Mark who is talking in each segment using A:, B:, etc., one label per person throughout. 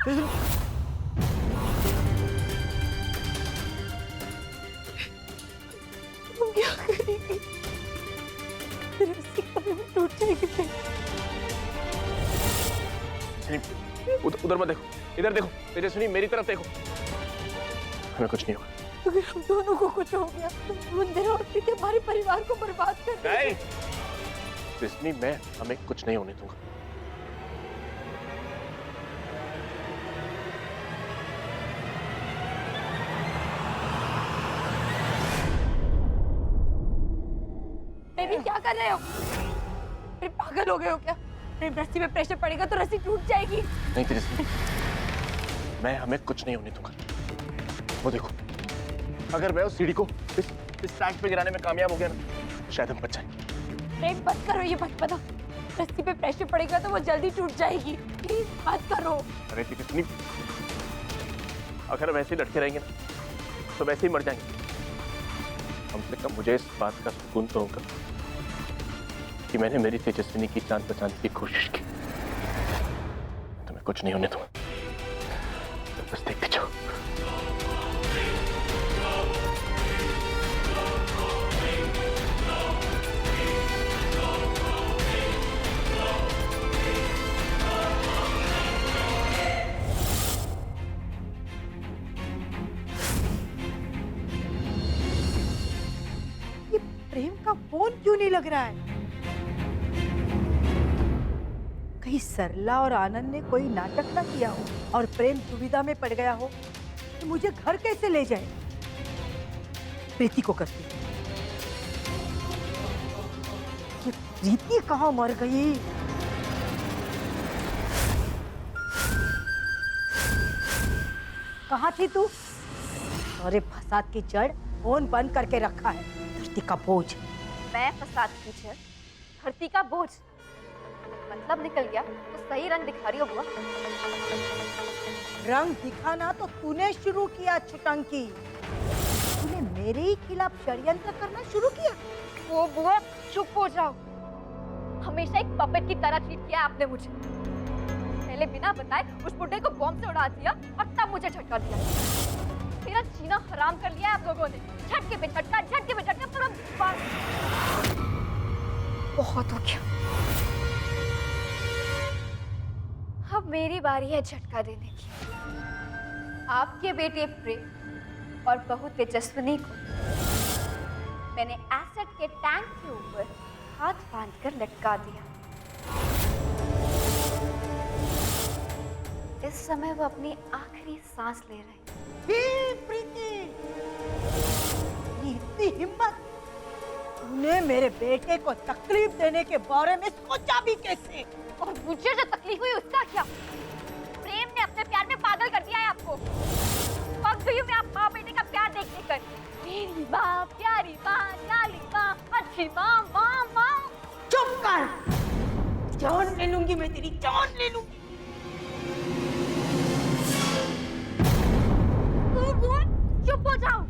A: तुम क्या करेगी? रस्सी कभी भी टूट जाएगी।
B: उधर मत देखो, इधर देखो तेजस्विनी, मेरी तरफ देखो। हमें कुछ नहीं होगा।
A: अगर हम दोनों को कुछ हो गया तो मंदिर और प्रीति हमारे परिवार को बर्बाद कर देंगे।
B: नहीं तेजस्विनी, मैं हमें कुछ नहीं होने दूंगा।
A: बेबी क्या कर रहे हो? फिर पागल हो गए हो क्या? फिर रस्सी में प्रेशर पड़ेगा तो रस्सी टूट जाएगी।
B: नहीं तेजस्विनी, मैं हमें कुछ नहीं होने दूंगा। वो देखो, अगर मैं उस सीढ़ी को इस ट्रैक पे गिराने में कामयाब हो गया ना, तो शायद हम बच जाएंगे।
A: प्रेम मत करो ये बचपना। रस्सी पे प्रेशर पड़ेगा तो वो जल्दी टूट जाएगी। प्लीज मत करो।
B: अरे तेजस्विनी, अगर वैसे ही लटके रहेंगे ना तो वैसे ही मर जाएंगे। कम से कम मुझे इस बात का सुकून तो होगा कि मैंने मेरी तेजस्विनी की जान बचाने की कोशिश की। तुम्हें कुछ नहीं होने दूंगा, तो बस देखते जाओ।
A: ये प्रेम का फोन क्यों नहीं लग रहा है? कहीं सरला और आनंद ने कोई नाटक ना किया हो और प्रेम दुविधा में पड़ गया हो कि मुझे घर कैसे ले जाए। प्रीति को करती। ये प्रीति कहाँ मर गई? कहाँ थी तू? अरे फसाद की जड़ फोन बंद करके रखा है। धरती का बोझ।
C: मैं फसाद की जड़, धरती का बोझ। मतलब निकल गया तो सही रंग दिखा रही हो बुआ।
A: रंग दिखाना तो तूने शुरू किया छुटंकी। तूने मेरे ही खिलाफ षड्यंत्र करना शुरू किया।
C: वो बुआ चुप हो जाओ। हमेशा एक पपेट की तरह ट्रीट किया आपने मुझे। पहले बिना बताए उस बुड्ढे को बॉम्ब से उड़ा दिया और तब मुझे झटका दिया। मेरा जीना हराम कर लिया है आप लोगों ने। झटके पे झटका, झटके पे झटका, पूरा बहुत हो गया। अब मेरी बारी है झटका देने की। आपके बेटे प्रेम और बहू तेजस्विनी को मैंने एसिड के टैंक के ऊपर हाथ बांधकर लटका दिया। इस समय वो अपनी आखिरी सांस ले रहे हैं।
A: प्रीति, इतनी हिम्मत! तूने मेरे बेटे को तकलीफ देने के बारे में सोचा भी कैसे?
C: और मुझे जो तकलीफ हुई उसका क्या? प्रेम ने अपने प्यार में पागल कर दिया है आपको। पक गई हूं मैं आप माँ बेटे का प्यार देख कर। मेरी माँ, प्यारी माँ, लाली माँ, अच्छी माँ, माँ माँ।
A: चुप कर! जान ले लूंगी मैं तेरी, जान ले लूंगी।
C: चुप हो जाओ।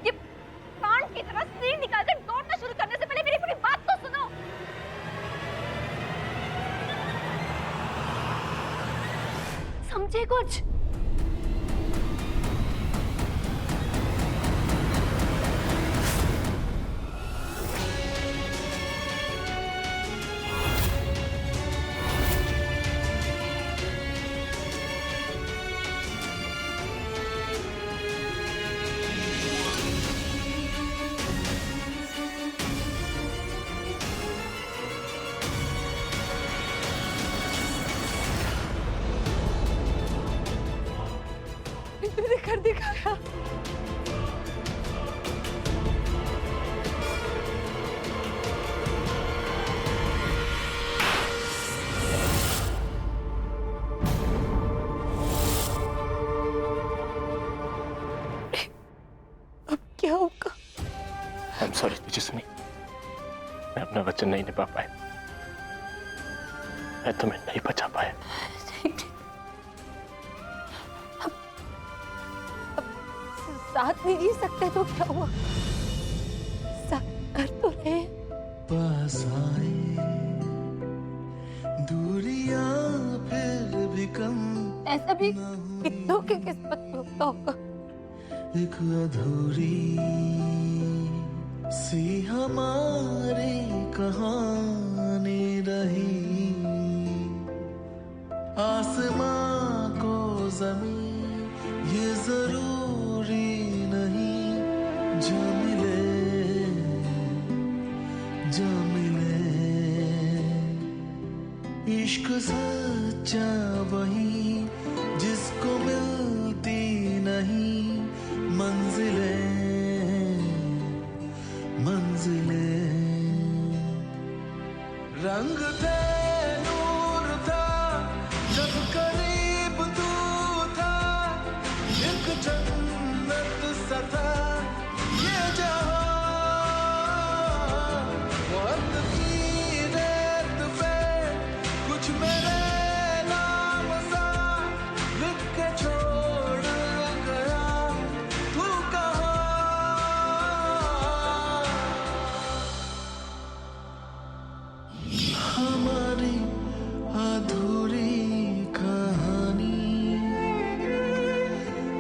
C: ये कान की तरह सींग निकालकर दौड़ना शुरू करने से पहले मेरी पूरी बात तो सुनो। समझे कुछ?
A: तूने कर दिखाया। अब क्या होगा?
B: I'm sorry तेजस्विनी, मैं अपना वचन नहीं निभा पाया। मैं तुम्हें नहीं बचा पाया।
A: साथ नहीं जी सकते तो क्या हुआ? साथ कर तो रहे।
D: पास आए दूरियां फिर भी कम।
A: ऐसा
C: भी कितनों की किस्मत में होता होगा।
D: एक अधूरी सी हमारी कहानी रही, आसमां को जमीन ये जरूरी नहीं, जो मिले इश्क सच्चा वही जिसको मिलती नहीं मंजिलें। रंग थे नूर था जब करीब तू था, एक जन्नत सा था ये जहां। वक्त की रेत पे कुछ मेरे नाम सा लिख के छोड़ गया तू कहाँ। हमारी अधूरी कहानी,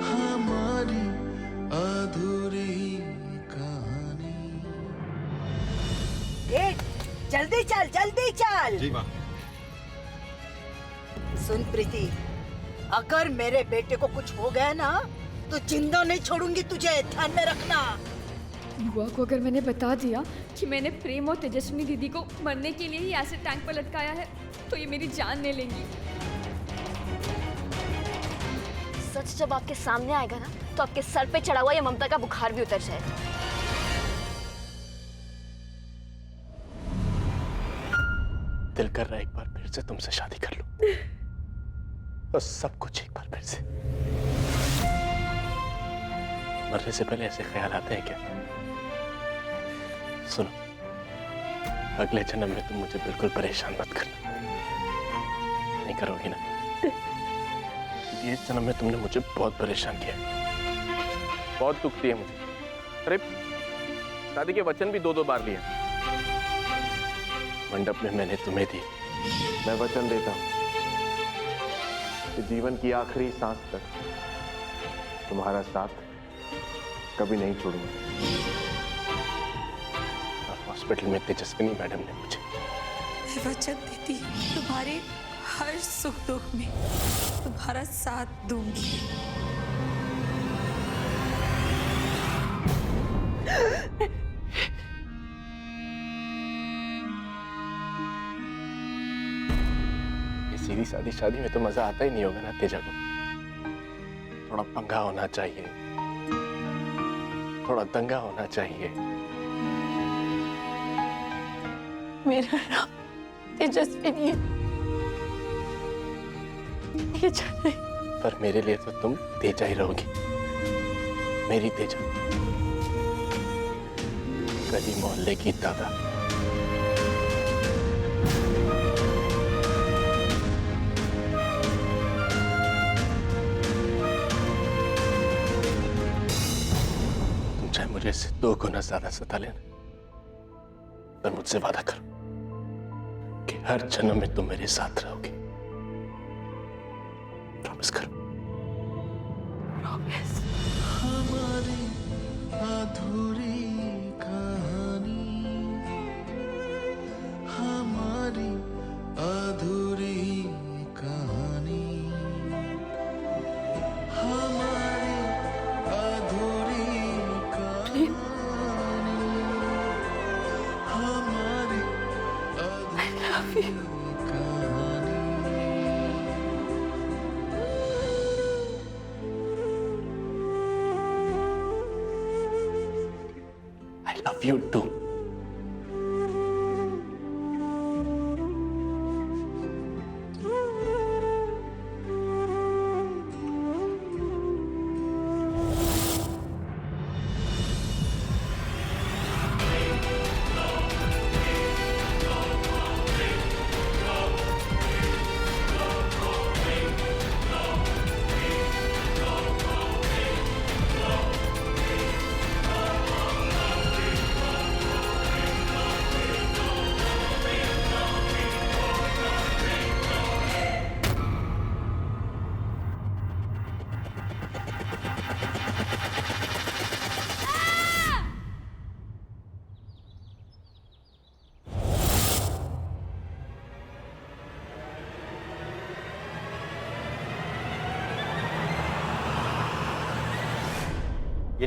D: हमारी अधूरी कहानी।
A: ए, जल्दी चल जल्दी चल।
E: जी माँ।
A: सुन प्रीति, अगर मेरे बेटे को कुछ हो गया ना तो जिंदा नहीं छोड़ूंगी तुझे, ध्यान में रखना।
F: बुआ को अगर मैंने बता दिया कि मैंने प्रेम और तेजस्विनी दीदी को मरने के लिए ही एसिड टैंक पर लटकाया है तो ये मेरी जान ले लेंगी।
C: सच जब आपके सामने आएगा ना तो आपके सर पे चढ़ा हुआ ये ममता का बुखार भी उतर जाएगा।
B: दिल कर रहा है एक बार फिर से तुमसे शादी कर लूं, और सब कुछ एक बार फिर से। मरने से पहले ऐसे ख्याल आते हैं क्या? सुनो, अगले जन्म में तुम मुझे बिल्कुल परेशान मत करना। नहीं करोगी ना? क्योंकि इस जन्म में तुमने मुझे बहुत परेशान किया, बहुत दुख दिया मुझे। अरे शादी के वचन भी 2-2 बार लिए। मंडप में मैंने तुम्हें दी, मैं वचन देता हूं कि जीवन की आखिरी सांस तक तुम्हारा साथ कभी नहीं छोड़ूंगा। और हॉस्पिटल में तेजस्विनी मैडम ने मुझे
G: मैं वचन देती हूँ तुम्हारे हर सुख दुख में तुम्हारा साथ दूंगी।
B: ये सीधी सादी शादी में तो मजा आता ही नहीं होगा ना तेजा को। थोड़ा पंगा होना चाहिए, थोड़ा दंगा होना चाहिए।
C: मेरा नाम तेजस्विनी है, तेजा नहीं।
B: पर मेरे लिए तो तुम तेजा ही रहोगी, मेरी तेजा, गली मोहल्ले की दादा। तुम चाहे मुझे इससे 2 गुना ज्यादा सता लेना, पर मुझसे वादा करो कि हर जन्म में तुम मेरे साथ रहोगे। प्रॉमिस करो।
D: हमारी अधूरी कहानी, हमारी अधूरी कहानी, हमारी अधूरी कहानी, हमारी अधूरी कहानी।
B: I love you too.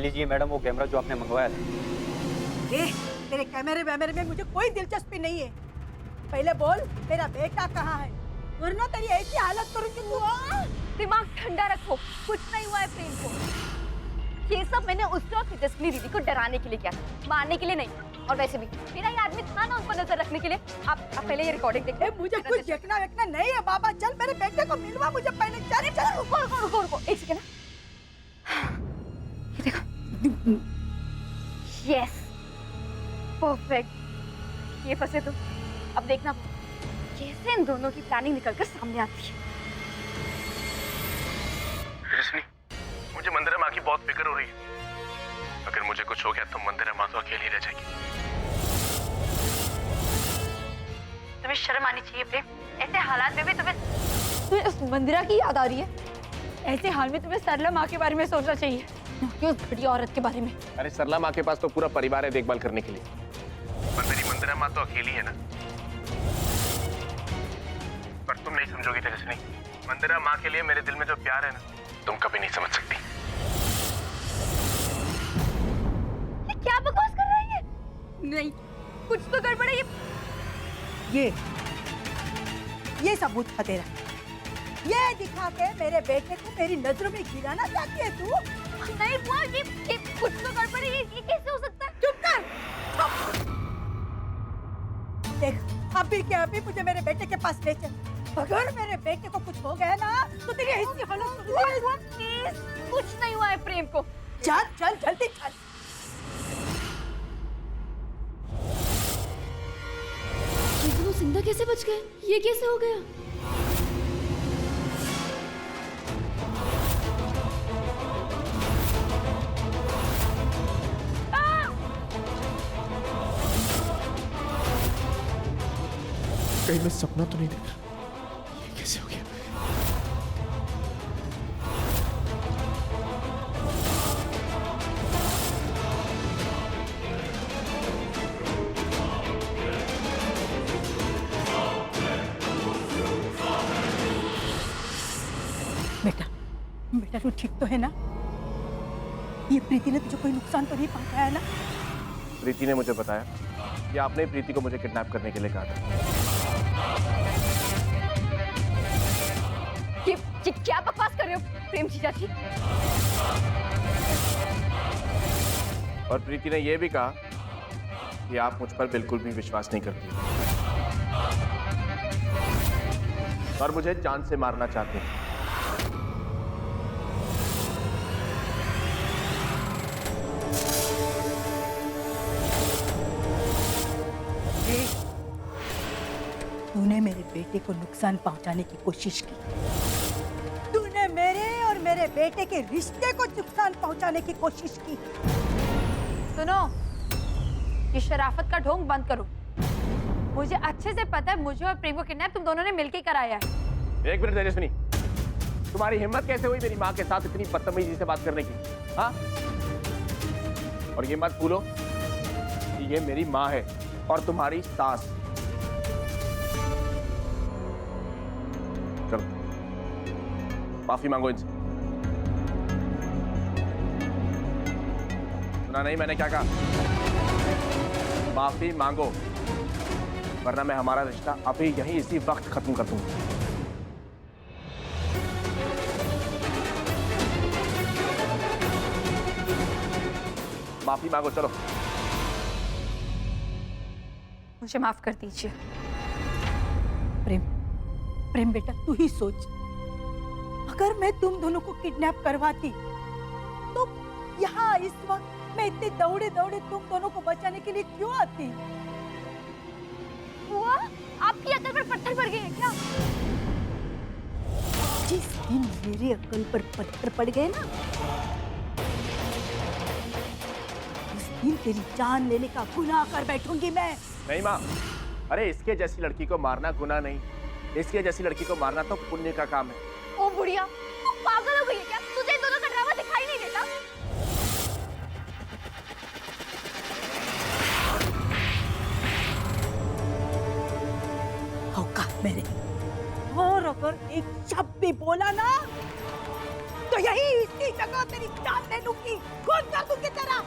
E: ये लीजिए मैडम वो कैमरा जो आपने मंगवाया था।
A: ए, तेरे कैमरे वैमरे में मुझे कोई दिलचस्पी नहीं है। पहले बोल मेरा बेटा कहाँ है, वरना तेरी ऐसी हालत करूंगी तू।
C: दिमाग ठंडा रखो, कुछ नहीं हुआ है प्रेम को। ये सब मैंने उस वक्त तेजस्विनी दीदी को डराने के लिए किया, मारने के लिए नहीं। और वैसे भी मेरा ये आदमी था ना उस पर नजर रखने के लिए। आप पहले ये रिकॉर्डिंग देखिए।
A: मुझे कुछ देखना वेखना नहीं है बाबा, चल मेरे बेटे को मिलवा मुझे पहले। चल चल,
C: रुको रुको रुको रुको एक सेकंड। ये देखो, यस परफेक्ट। ये फंसे तो अब देखना कैसे इन दोनों की प्लानिंग निकलकर सामने आती है।
B: तेजस्विनी, मुझे मंदिरा माँ की बहुत फिक्र हो रही है। अगर मुझे कुछ हो गया तो मंदिरा माँ तो अकेली रह जाएगी।
C: तुम्हें शर्म आनी चाहिए प्रेम, ऐसे हालात में भी तुम्हें उस मंदिरा की याद आ रही है। ऐसे हाल में तुम्हें सरला माँ के बारे में सोचना चाहिए, क्यों उस घटिया औरत के बारे में।
B: अरे सरला माँ के पास तो पूरा परिवार है देखभाल करने के लिए, पर मेरी मंदिरा माँ तो अकेली है ना। पर तुम नहीं समझोगी तेजस्विनी, मंदिरा माँ के लिए मेरे दिल में जो प्यार है ना, तुम कभी नहीं समझ सकती।
C: ये क्या बकवास कर रही है? नहीं, कुछ तो गड़बड़ है।
A: ये सबूत था तेरा। ये दिखा के मेरे बेटे को मेरी नजरों में गिराना चाहती है तू?
C: नहीं बुआ, ये कुछ तो गड़बड़ है। ये कैसे हो सकता है?
A: चुप कर। देख अभी के अभी मुझे मेरे बेटे के पास ले चल। अगर मेरे बेटे को कुछ हो गया ना तो तेरी ऐसी हालत
C: बुआ प्लीज, कुछ नहीं हुआ है प्रेम को।
A: चल चल जल्दी चल।
F: लेकिन वो जिंदा कैसे बच गए? ये कैसे हो गया?
B: कहीं मैं सपना तो नहीं देख रहा? ये कैसे हो गया?
A: बेटा बेटा तू ठीक तो है ना? ये प्रीति ने तुझे कोई नुकसान तो नहीं पहुंचाया ना?
B: प्रीति ने मुझे बताया कि आपने प्रीति को मुझे किडनैप करने के लिए कहा था।
C: ये क्या बकवास कर रहे हो प्रेम जीजा जी?
B: और प्रीति ने यह भी कहा कि आप मुझ पर बिल्कुल भी विश्वास नहीं करती और मुझे जान से मारना चाहती हैं।
A: तूने मेरे बेटे को नुकसान पहुंचाने की कोशिश की। तूने मेरे और मेरे बेटे के रिश्ते को नुकसान पहुंचाने की कोशिश की।
C: सुनो, ये शराफत का ढोंग बंद करो। मुझे अच्छे से पता है मुझे और प्रेम को किडनैप तुम दोनों ने मिलकर कराया है।
B: एक मिनट तेजस्विनी, तुम्हारी हिम्मत कैसे हुई मेरी माँ के साथ इतनी बदतमीजी से बात करने की? हाँ? और ये मत भूलो कि ये मेरी माँ है और तुम्हारी सास। चलो माफी मांगो इनसे। सुना नहीं मैंने क्या कहा? माफी मांगो, वरना मैं हमारा रिश्ता अभी यहीं इसी वक्त खत्म कर दूंगा। माफी मांगो, चलो।
C: मुझे माफ कर दीजिए।
A: प्रेम प्रेम बेटा तू ही सोच, अगर मैं तुम दोनों को किडनैप करवाती तो यहाँ इस वक्त मैं इतने दौड़े दौड़े तुम दोनों को बचाने के लिए क्यों आती?
C: हुआ? आपकी अकल पर पत्थर पड़ गए हैं क्या?
A: जिस दिन मेरी अकल पर पत्थर पड़ गए ना, उस दिन तेरी जान लेने का गुनाह कर बैठूंगी मैं।
B: नहीं माँ, अरे इसके जैसी लड़की को मारना गुनाह नहीं, इसके जैसी लड़की को मारना तो पुण्य का काम है।
C: ओ बुढ़िया, तू पागल हो गई है क्या? तुझे इन दोनों का ड्रामा दिखाई नहीं देता?
A: औकात मेरे, और अगर एक शब्द भी बोला ना तो यही इसी जगह तेरी जान ले लूंगी, खून कर दूंगी तेरा।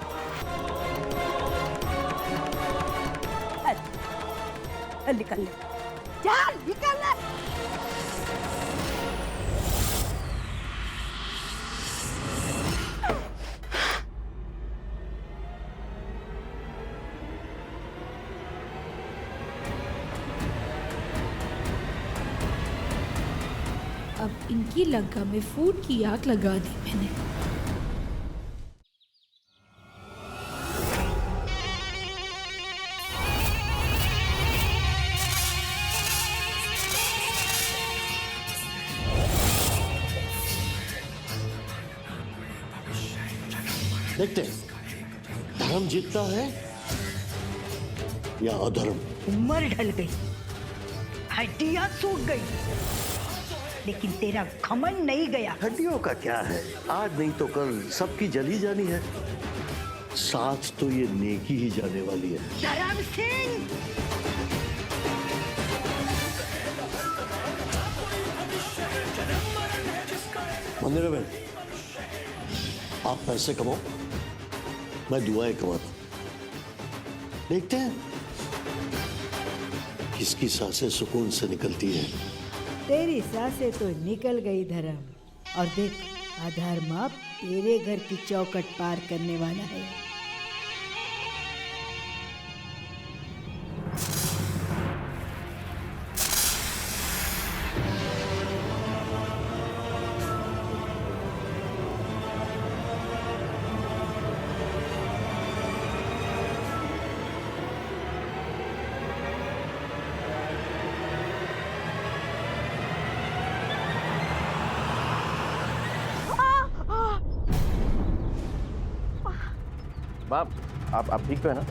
A: निकल ले, चल निकल ले।
G: अब इनकी लंका में फूट की आग लगा दी मैंने।
H: देखते हैं धर्म जीतता है या अधर्म।
A: उम्र ढल गई, हड्डियां सूख गई, लेकिन तेरा घमंड नहीं गया।
H: हड्डियों का क्या है, आज नहीं तो कल सबकी जली जानी है। साथ तो ये नेकी ही जाने वाली है।
A: धर्म सिंह,
H: मंदिरा बहन, आप पैसे कमाओ, मैं दुआएं कमाता हूं। देखते हैं किसकी सांसें सुकून से निकलती है।
I: तेरी सांसें तो निकल गई धर्म, और देख अधर्म तेरे घर की चौखट पार करने वाला है।
B: माँ, आप ठीक तो है ना?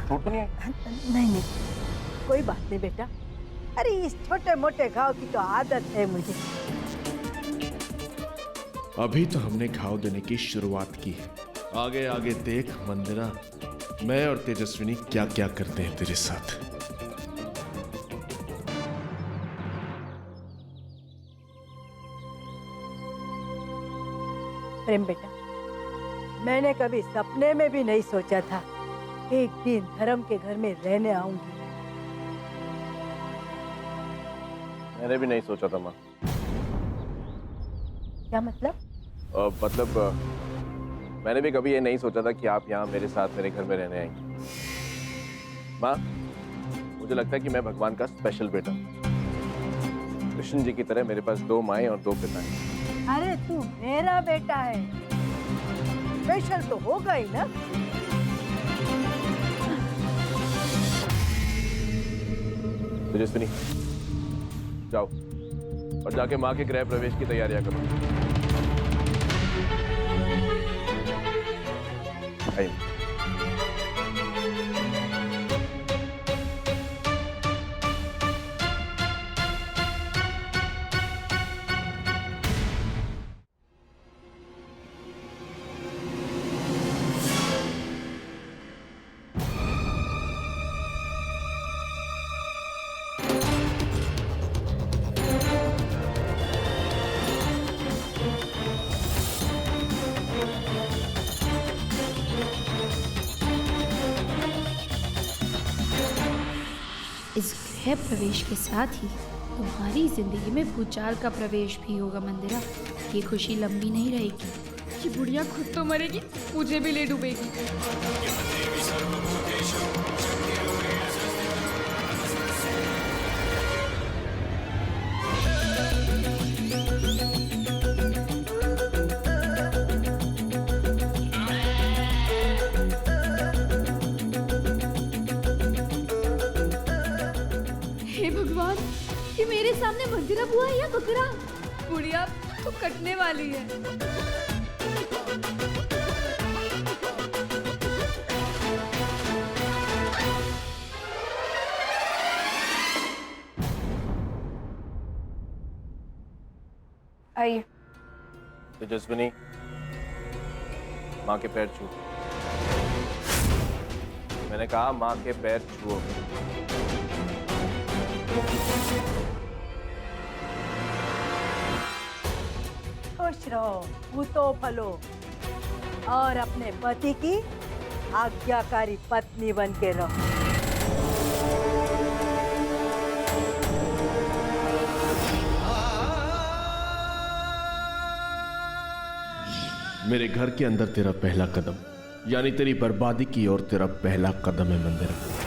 B: चोट तो नहीं है?
A: नहीं नहीं, कोई बात नहीं बेटा। अरे इस छोटे मोटे घाव की तो आदत है मुझे।
J: अभी तो हमने घाव देने की शुरुआत की है, आगे आगे देख मंदिरा, मैं और तेजस्विनी क्या क्या करते हैं तेरे साथ।
A: प्रेम बेटा, मैंने कभी सपने में भी नहीं सोचा था एक दिन धर्म के घर में रहने आऊंगी।
B: मैंने भी नहीं सोचा था माँ।
A: क्या मतलब?
B: मैंने भी कभी ये नहीं सोचा था कि आप यहाँ मेरे साथ मेरे घर में रहने आएंगे। माँ, मुझे लगता है कि मैं भगवान का स्पेशल बेटा हूँ। कृष्ण जी की तरह मेरे पास 2 माएं और 2 पिता हैं।
A: अरे तू मेरा बेटा है, स्पेशल तो होगा ही ना।
B: तेजस्विनी, जाओ और जाके माँ के गृह प्रवेश की तैयारियां करो। आइए।
G: इस गृह प्रवेश के साथ ही तुम्हारी जिंदगी में भूचाल का प्रवेश भी होगा मंदिरा। ये खुशी लंबी नहीं रहेगी।
F: ये बुढ़िया खुद तो मरेगी, मुझे भी ले डूबेगी। हे भगवान, ये मेरे सामने मंदिरा बुआ है या बकरा? बुढ़िया तो कटने वाली है।
C: आइए।
B: तेजस्विनी, माँ के पैर छू। मैंने कहा माँ के पैर छुओ।
A: खुश रहो, भूतो फलो, और अपने पति की आज्ञाकारी पत्नी बन के रहो।
J: मेरे घर के अंदर तेरा पहला कदम, यानी तेरी बर्बादी की ओर तेरा पहला कदम है मंदिरा।